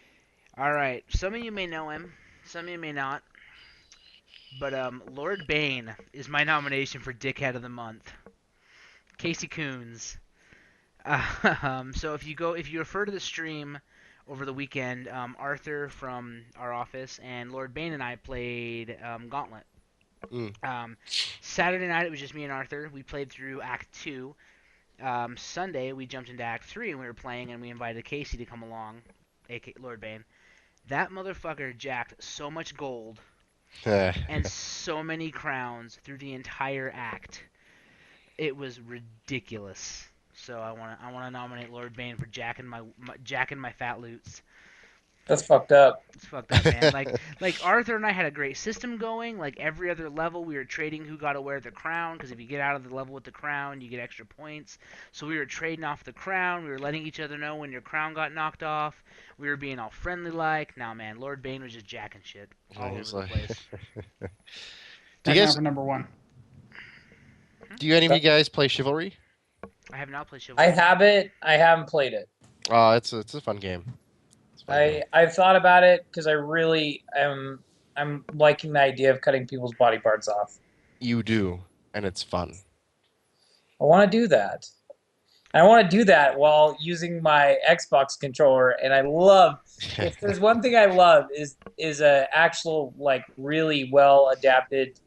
All right. Some of you may know him, some of you may not. But Lord Bane is my nomination for Dickhead of the Month. Casey Coons. So if you refer to the stream over the weekend, Arthur from our office and Lord Bane and I played Gauntlet. Mm. Saturday night it was just me and Arthur. We played through Act 2. Sunday we jumped into Act 3 and we were playing and we invited Casey to come along, aka Lord Bane. That motherfucker jacked so much gold and so many crowns through the entire act. It was ridiculous. So I wanna nominate Lord Bane for jacking my fat loots. That's fucked up. It's fucked up, man. Like Arthur and I had a great system going. Like every other level, we were trading who got to wear the crown. Because if you get out of the level with the crown, you get extra points. So we were trading off the crown. We were letting each other know when your crown got knocked off. We were being all friendly like. Now, man, Lord Bane was just jacking shit all over the place. Do you Back now guys? for number one. Do any of you guys play Chivalry? I have not played Chivalry. I have it. I haven't played it. Oh, it's a fun game. It's a fun game. I've thought about it because I really am. I'm liking the idea of cutting people's body parts off. You do, and it's fun. I want to do that. I want to do that while using my Xbox controller, and I love. If there's one thing I love is a actual like really well adapted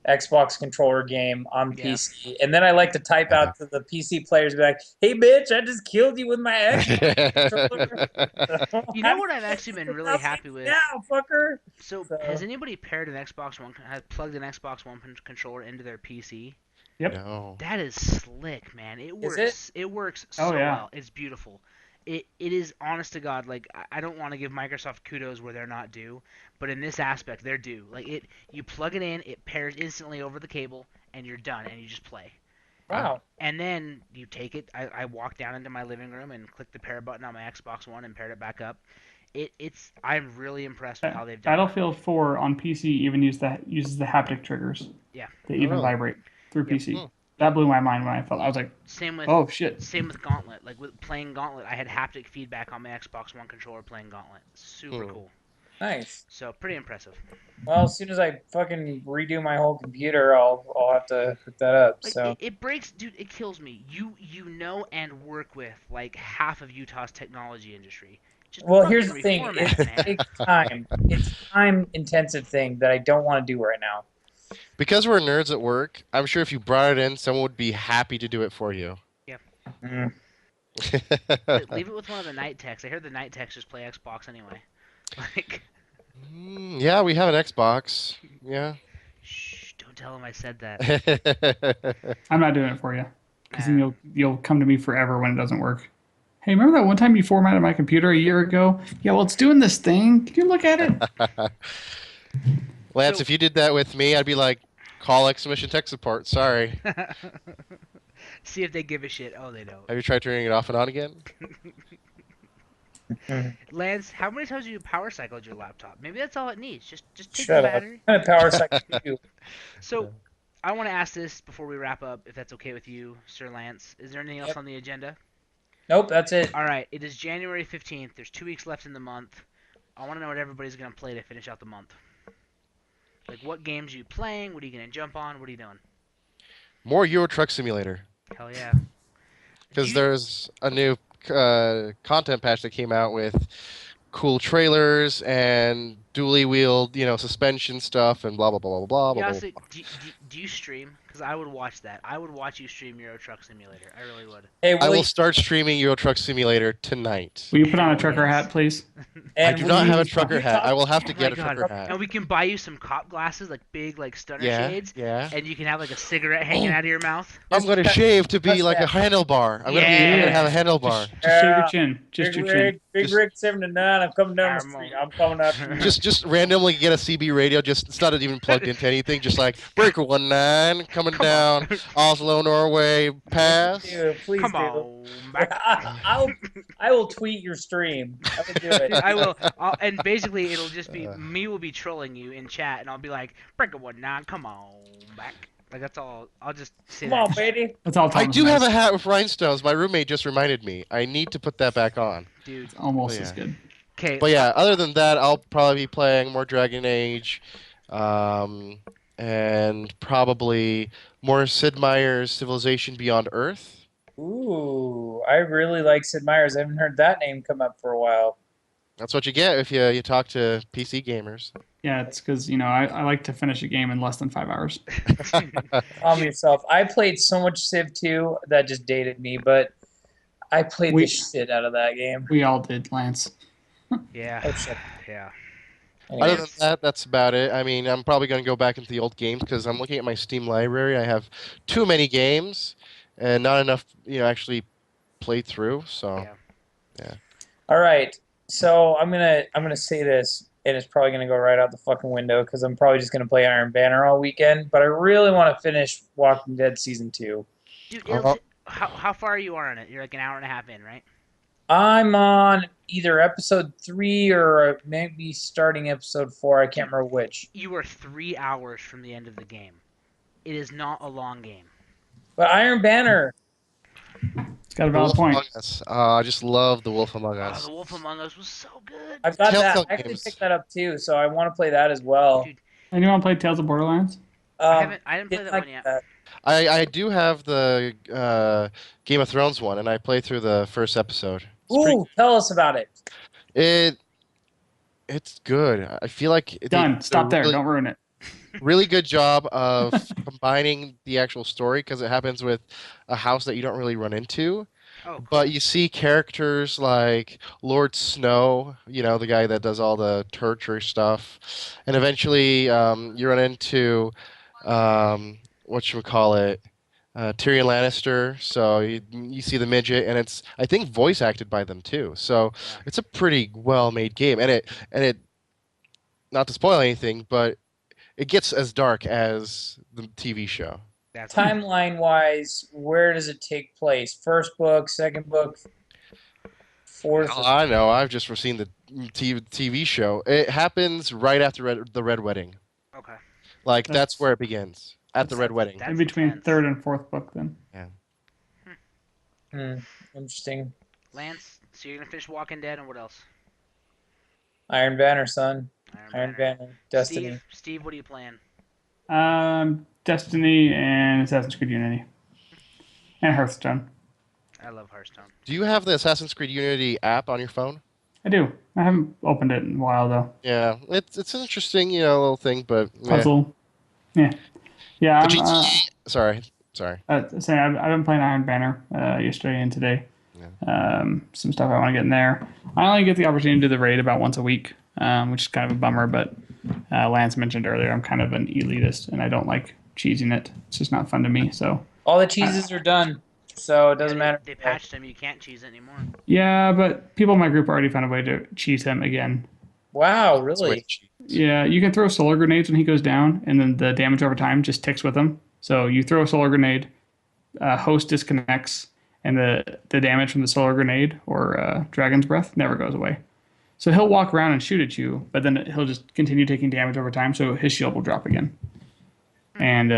Xbox controller game on PC, and then I like to type out to the PC players, and be like, "Hey, bitch, I just killed you with my Xbox controller." You know what I've actually been really happy with? Now, fucker. So, has anybody paired an Xbox One, has plugged an Xbox One controller into their PC? Yep. No. That is slick, man. It works. Is It works so Oh, yeah. well. It's beautiful. It is honest to God. Like I don't want to give Microsoft kudos where they're not due, but in this aspect they're due. Like you plug it in, it pairs instantly over the cable, and you're done, and you just play. Wow. And then you take it. I walked down into my living room and clicked the pair button on my Xbox One and paired it back up. I'm really impressed with how they've done it. Battlefield 4 on PC even uses the haptic triggers. Yeah. They even really? vibrate through Yep. PC. That blew my mind when I was like, Same with oh shit. Same with Gauntlet. Like with playing Gauntlet, I had haptic feedback on my Xbox One controller playing Gauntlet. Super cool. Nice. So pretty impressive. Well, as soon as I fucking redo my whole computer, I'll have to hook that up. Like So it breaks, dude. It kills me. You know and work with like half of Utah's technology industry. Just well, here's the fucking thing: reformat, it man. takes time. It's a time-intensive thing that I don't want to do right now. Because we're nerds at work, I'm sure if you brought it in, someone would be happy to do it for you. Mm. Leave it with one of the night techs. I heard the night techs just play Xbox anyway. Like, Yeah, we have an Xbox. Yeah. shh, don't tell him I said that. I'm not doing it for you. Because then you'll come to me forever when it doesn't work. Hey, remember that one time you formatted my computer a year ago? Yeah, well, it's doing this thing. Can you look at it? Lance, So- if you did that with me, I'd be like, call Exhibition Tech Support. Sorry. See if they give a shit. Oh, they don't. Have you tried turning it off and on again? Lance, how many times have you power cycled your laptop? Maybe that's all it needs. Just take Shut the up. battery. What kind of power cycle do you? So, I want to ask this before we wrap up, if that's okay with you, Sir Lance. Is there anything else Yep. on the agenda? Nope, that's it. All right, it is January 15th. There's 2 weeks left in the month. I want to know what everybody's going to play to finish out the month. Like, what games are you playing? What are you going to jump on? What are you doing? More Euro Truck Simulator. Hell yeah. Because You- there's a new content patch that came out with cool trailers and dually wheeled, suspension stuff and blah blah blah blah blah blah. Yeah, blah, so blah. do you stream? Because I would watch that. I would watch you stream Euro Truck Simulator. I really would. Hey, I Willie, will start streaming Euro Truck Simulator tonight. Will you put on a trucker Yes. hat, please? I do not have a Willie, trucker you hat. talk- I will have to Oh get my a God. trucker hat. And we can buy you some cop glasses, like big, like stunner Yeah, shades, yeah. and you can have like a cigarette hanging out of your mouth. I'm gonna shave to be like a handlebar. I'm gonna have a handlebar. Just shave your Yeah. chin. Just Big your chin. Rick, Big Just- Rick 7 to 9. I'm coming down the street. I'm coming after you. Just randomly get a CB radio. Just it's not even plugged into anything. Just like Breaker 19 coming Come down on. Oslo, Norway pass. Dude, please Come do. on, back. I will tweet your stream. I will do it. I will, and basically it'll just be me will be trolling you in chat, and I'll be like, "Breaker 19, come on back." Like that's all. I'll just say Come that. on, baby. That's all I Thomas do knows. have a hat with rhinestones. My roommate just reminded me. I need to put that back on. Dude. It's almost Oh, as yeah. good. Okay. But yeah, other than that, I'll probably be playing more Dragon Age, and probably more Sid Meier's Civilization Beyond Earth. Ooh, I really like Sid Meier's. I haven't heard that name come up for a while. That's what you get if you talk to PC gamers. Yeah, it's because I like to finish a game in less than 5 hours. Calm yourself. I played so much Civ 2 that just dated me, but I played the We shit out of that game. we all did, Lance. Yeah. Oh shit. Yeah. Other than Anyways, that, that's about it. I mean, I'm probably going to go back into the old games because I'm looking at my Steam library. I have too many games and not enough, actually played through. So, Yeah. yeah. all right. So I'm gonna say this, and it's probably gonna go right out the fucking window because I'm probably just gonna play Iron Banner all weekend. But I really want to finish Walking Dead season 2. Dude, Uh, how far are you on it? You're like an hour and a half in, right? I'm on either episode 3 or maybe starting episode 4. I can't Dude, remember which. you are 3 hours from the end of the game. It is not a long game. But Iron Banner, It's got a The valid Wolf point. Among Us. I just love The Wolf Among Oh, Us. The Wolf Among Us was so good. I've got that. Telltale I actually games. picked that up too, so I want to play that as well. Dude, Anyone play Tales of Borderlands? I didn't play Didn't that like one yet. that. I do have the Game of Thrones one, and I played through the first episode. It's pretty. Ooh, tell us about it. It it's good. I feel like they Done. did a Stop there. Don't ruin it. really good job of combining the actual story because it happens with a house that you don't really run into. Oh, cool. But you see characters like Lord Snow, the guy that does all the torture stuff, and eventually you run into whatchamacallit, Tyrion Lannister. So you see the midget, and it's I think voice acted by them too. So Yeah. it's a pretty well made game, and it not to spoil anything, but it gets as dark as the TV show. That's Timeline wise, where does it take place? First book, second book, fourth. Hell, I know. I've just seen the TV show. It happens right after the Red Wedding. okay. Like that's That's where it begins at the that's Red Wedding. That's in between intense. third and fourth book then. Yeah. Hmm, interesting. Lance, so you're gonna finish Walking Dead, and what else? Iron Banner, son. Iron Banner. Banner. Destiny. Steve, what are you playing? Destiny and Assassin's Creed Unity and Hearthstone. I love Hearthstone. Do you have the Assassin's Creed Unity app on your phone? I do. I haven't opened it in a while though. Yeah, it's an interesting, little thing, but Puzzle. Yeah. Yeah. The I'm. GTA. Sorry. Saying I've been playing Iron Banner yesterday and today. Some stuff I want to get in there. I only get the opportunity to do the raid about once a week, which is kind of a bummer. But Lance mentioned earlier, I'm kind of an elitist, and I don't like cheesing it. It's just not fun to me. So All the cheeses are done, so it doesn't matter. They patched them. You can't cheese it anymore. yeah, but people in my group already found a way to cheese him again. Wow, It's way really? cheap. Yeah, you can throw solar grenades when he goes down, and then the damage over time just ticks with him. So you throw a solar grenade, host disconnects, and the damage from the solar grenade or dragon's breath never goes away. So he'll walk around and shoot at you, but then he'll just continue taking damage over time, so his shield will drop again. And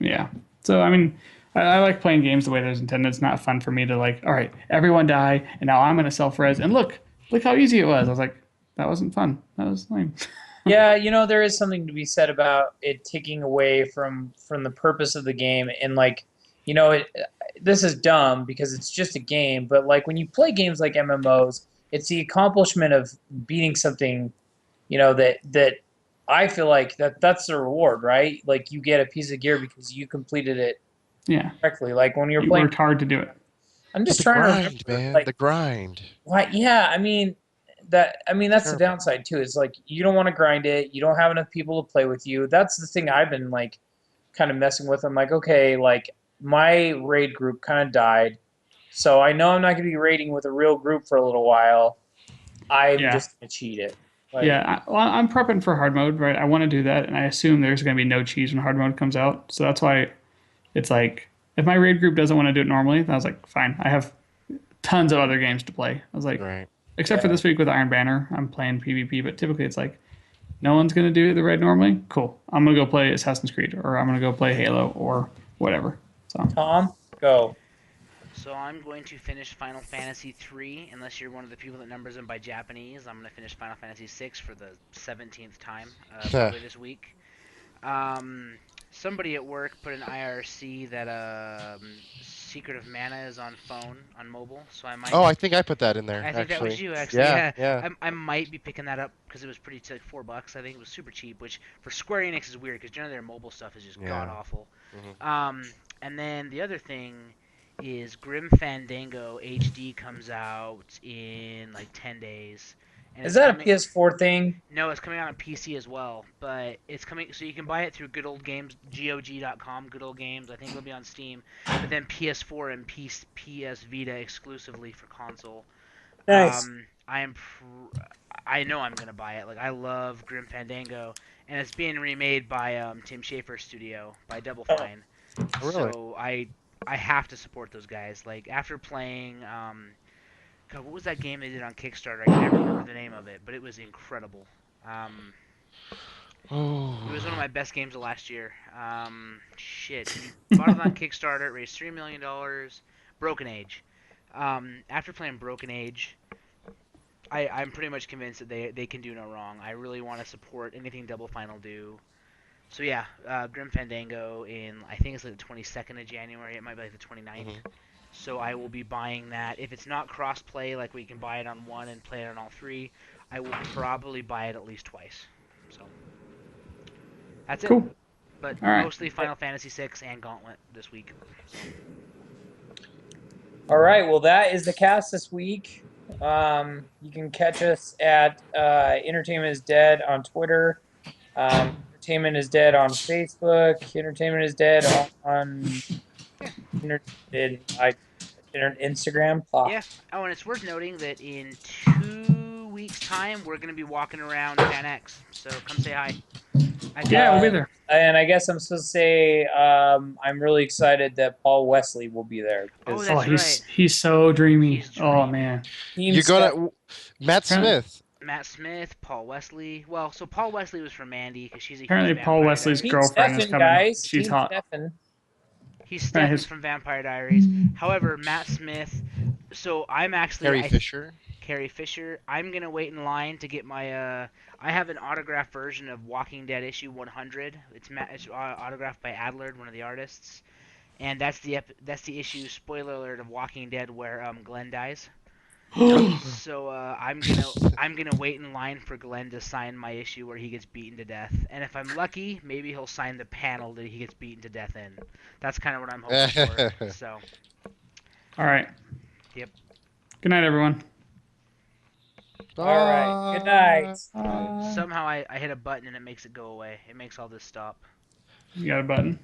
yeah, so I mean, I like playing games the way there's intended. It's not fun for me to like, all right, everyone die, and now I'm gonna self res, and look how easy it was. I was like, that wasn't fun. That was lame. Yeah, there is something to be said about it taking away from the purpose of the game, and like, this is dumb because it's just a game, but like when you play games like MMOs, it's the accomplishment of beating something, that I feel like that's the reward, right? Like you get a piece of gear because you completed it Yeah, correctly. Like when you're you playing, worked hard to do it. I'm But just the trying to grind, remember, man, like, the grind. why? Yeah, I mean that's the Terrible. downside too. Is like you don't want to grind it. You don't have enough people to play with you. That's the thing I've been like kind of messing with. I'm like, okay, like my raid group kind of died, so I know I'm not going to be raiding with a real group for a little while. I'm Yeah. just going to cheat it. Like, Yeah, I'm prepping for hard mode, right? I want to do that, and I assume there's going to be no cheese when hard mode comes out. So that's why it's like, if my raid group doesn't want to do it normally, then I was like, fine. I have tons of other games to play. I was like, Right. except for this week with Iron Banner, I'm playing PvP, but typically it's like, no one's going to do the raid normally. Cool. I'm going to go play Assassin's Creed, or I'm going to go play Halo, or whatever. So Tom, go. So I'm going to finish Final Fantasy 3, unless you're one of the people that numbers them by Japanese. I'm going to finish Final Fantasy 6 for the 17th time probably this week. Somebody at work put an IRC that Secret of Mana is on phone, on mobile, so I might. Oh, I think I put that in there, I think that was actually. you, actually. Yeah, Yeah. I might be picking that up because it was pretty like $4. I think it was super cheap, which for Square Enix is weird because generally their mobile stuff is just god Yeah. awful. Mhm. And then the other thing is Grim Fandango HD comes out in like 10 days, and Is it's that a coming. PS4 thing? No, it's coming out on PC as well, but it's coming, so you can buy it through Good Old Games, GOG.com, Good Old Games. I think it'll be on Steam, but then PS4 and PS Vita exclusively for console. Nice. I know I'm gonna buy it. Like I love Grim Fandango, and it's being remade by Tim Schafer's studio by Double Oh, Fine. Oh, really? So I have to support those guys. Like after playing God, what was that game they did on Kickstarter? I can never remember the name of it, but it was incredible. Um, it was one of Oh. my best games of last year. Shit, we bought it on Kickstarter. It raised $3 million. Broken Age. After playing Broken Age, I'm pretty much convinced that they can do no wrong. I really want to support anything Double Fine will do. So yeah, Grim Fandango in I think it's like the 22nd of January. It might be like the 29th. Mhm. So I will be buying that. If it's not cross-play, like we can buy it on one and play it on all three, I will probably buy it at least twice. So that's it. Cool. But All right. mostly Final Fantasy VI and Gauntlet this week. So. All right. Well, that is the cast this week. You can catch us at Entertainment is Dead on Twitter. Entertainment is Dead on Facebook. Entertainment is Dead on Yeah. Instagram. Oh. Yeah. Oh, and it's worth noting that in 2 weeks' time, we're going to be walking around Fan X. So come say hi. Yeah, we'll be there. And I guess I'm supposed to say I'm really excited that Paul Wesley will be there. Oh, Because Oh, that's right. he's so dreamy. He's Oh dreamy. man. Team You're Steph- gonna Matt Apparently- Smith. Matt Smith, Paul Wesley. Well, so Paul Wesley was from Mandy because she's a Apparently huge Paul Vampire Wesley's Diaries. Team girlfriend is Stefan, coming. guys. She's Team hot. Stefan. He's Right, Stefan his- from Vampire Diaries. However, Matt Smith. So I'm actually Carrie Fisher. Carrie Fisher. I'm gonna wait in line to get my. I have an autographed version of Walking Dead issue 100. It's autographed by Adlard, one of the artists, and that's the issue. Spoiler alert of Walking Dead where Glenn dies. So I'm gonna wait in line for Glenn to sign my issue where he gets beaten to death, and if I'm lucky, maybe he'll sign the panel that he gets beaten to death in. That's kind of what I'm hoping for. So. All right. Yep. Good night, everyone. All right. Good night. Somehow I hit a button and it makes it go away. It makes all this stop. You got a button.